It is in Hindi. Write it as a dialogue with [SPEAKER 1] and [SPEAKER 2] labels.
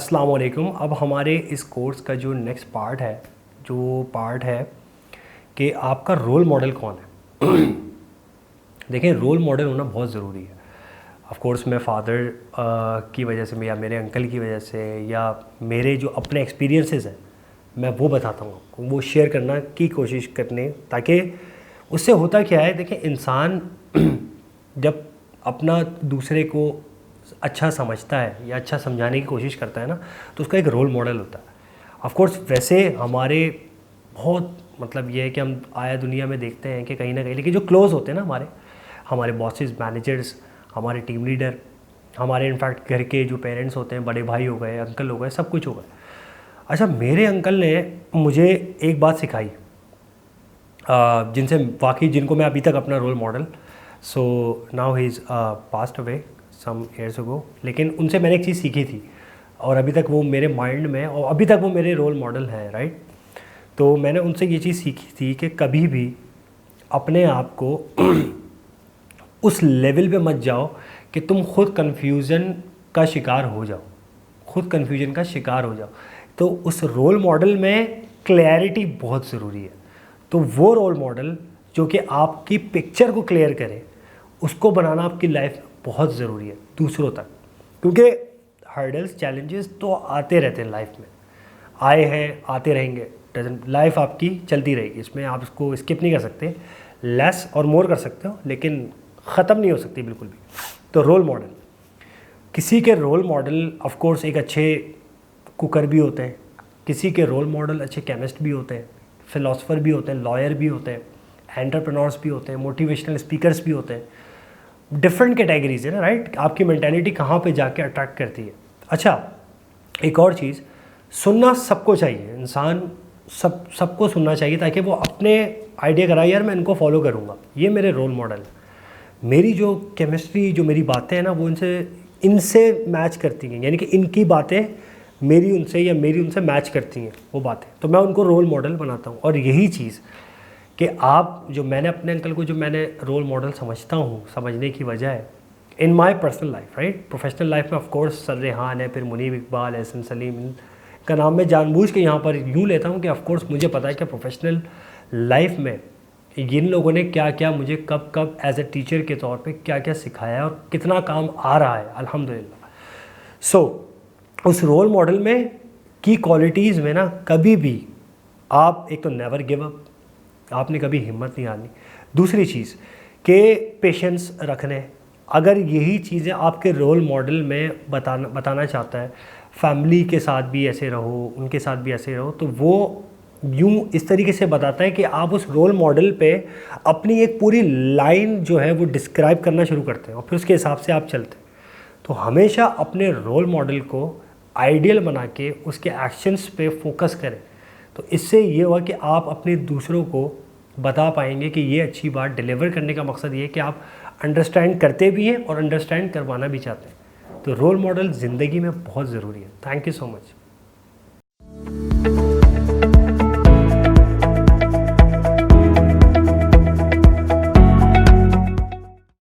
[SPEAKER 1] अस्सलाम वालेकुम। अब हमारे इस कोर्स का जो नेक्स्ट पार्ट है कि आपका रोल मॉडल कौन है। देखें, रोल मॉडल होना बहुत ज़रूरी है। ऑफ कोर्स मैं फादर की वजह से या मेरे अंकल की वजह से या मेरे जो अपने एक्सपीरियंसेस हैं मैं वो बताता हूँ आपको, वो शेयर करना की कोशिश करने, ताकि उससे होता क्या है। देखें, इंसान जब अपना दूसरे को अच्छा समझता है या अच्छा समझाने की कोशिश करता है ना, तो उसका एक रोल मॉडल होता है। ऑफ कोर्स वैसे हमारे बहुत मतलब ये है कि हम आया दुनिया में देखते हैं कि कहीं ना कहीं, लेकिन जो क्लोज़ होते हैं ना हमारे बॉसेस, मैनेजर्स, हमारे टीम लीडर, हमारे इनफैक्ट घर के जो पेरेंट्स होते हैं, बड़े भाई हो गए, अंकल हो गए, सब कुछ हो गए। अच्छा, मेरे अंकल ने मुझे एक बात सिखाई जिनको मैं अभी तक अपना role model, so now he is past away some years ago, लेकिन उनसे मैंने एक चीज़ सीखी थी और अभी तक वो मेरे माइंड में और अभी तक वो मेरे रोल मॉडल हैं, राइट। तो मैंने उनसे ये चीज़ सीखी थी कि कभी भी अपने आप को उस लेवल पे मत जाओ कि तुम खुद कन्फ्यूज़न का शिकार हो जाओ, तो उस रोल मॉडल में क्लैरिटी बहुत ज़रूरी है। तो वो रोल मॉडल जो कि आपकी पिक्चर को क्लियर करे, उसको बनाना आपकी लाइफ में बहुत ज़रूरी है दूसरों तक, क्योंकि हर्डल्स, चैलेंजेस तो आते रहते हैं लाइफ में, आए हैं, आते रहेंगे। लाइफ आपकी चलती रहेगी, इसमें आप इसको स्किप नहीं कर सकते। लेस और मोर कर सकते हो, लेकिन ख़त्म नहीं हो सकती बिल्कुल भी। तो रोल मॉडल, किसी के रोल मॉडल ऑफ कोर्स एक अच्छे कुकर भी होते हैं, किसी के रोल मॉडल अच्छे केमिस्ट भी होते हैं, फिलोसोफर भी होते हैं, लॉयर भी होते हैं, एंटरप्रेन्योर्स भी होते हैं, मोटिवेशनल स्पीकर्स भी होते हैं। डिफरेंट कैटेगरीज है ना, राइट। आपकी मेंटालिटी कहाँ पे जाके अट्रैक्ट करती है। अच्छा, एक और चीज़, सुनना सबको चाहिए, इंसान सबको सुनना चाहिए, ताकि वो अपने आइडिया कराए, यार मैं इनको फॉलो करूँगा, ये मेरे रोल मॉडल है। मेरी जो केमिस्ट्री, जो मेरी बातें हैं ना, वो इनसे मैच करती हैं, यानी कि इनकी बातें मेरी उनसे या मेरी उनसे मैच करती हैं वो बातें, तो मैं उनको रोल मॉडल बनाता हूँ। और यही चीज़ कि आप जो मैंने अपने अंकल को जो मैंने रोल मॉडल समझता हूँ, समझने की वजह है in my personal life, right. Professional life में ऑफ कोर्स सर रेहान है, फिर मुनीब इकबाल, एहसन सलीम का नाम मैं जानबूझ के यहाँ पर यूँ लेता हूँ कि ऑफ कोर्स मुझे पता है कि प्रोफेशनल लाइफ में इन लोगों ने क्या क्या मुझे कब कब एज ए टीचर के तौर पे क्या क्या सिखाया है और कितना काम आ रहा है, अल्हम्दुलिल्लाह। सो उस रोल मॉडल में की क्वालिटीज़ में ना, कभी भी आप एक तो नेवर गिव अप, आपने कभी हिम्मत नहीं हारनी। दूसरी चीज़ कि पेशेंस रखने, अगर यही चीज़ें आपके रोल मॉडल में बताना चाहता है, फैमिली के साथ भी ऐसे रहो, उनके साथ भी ऐसे रहो, तो वो यूँ इस तरीके से बताता है कि आप उस रोल मॉडल पे अपनी एक पूरी लाइन जो है वो डिस्क्राइब करना शुरू करते हैं और फिर उसके हिसाब से आप चलते हैं। तो हमेशा अपने रोल मॉडल को आइडियल बना के उसके एक्शंस पे फोकस करें, तो इससे ये हुआ कि आप अपने दूसरों को बता पाएंगे कि ये अच्छी बात डिलीवर करने का मकसद ये है कि आप अंडरस्टैंड करते भी हैं और अंडरस्टैंड करवाना भी चाहते हैं। तो रोल मॉडल ज़िंदगी में बहुत ज़रूरी है। Thank you so much.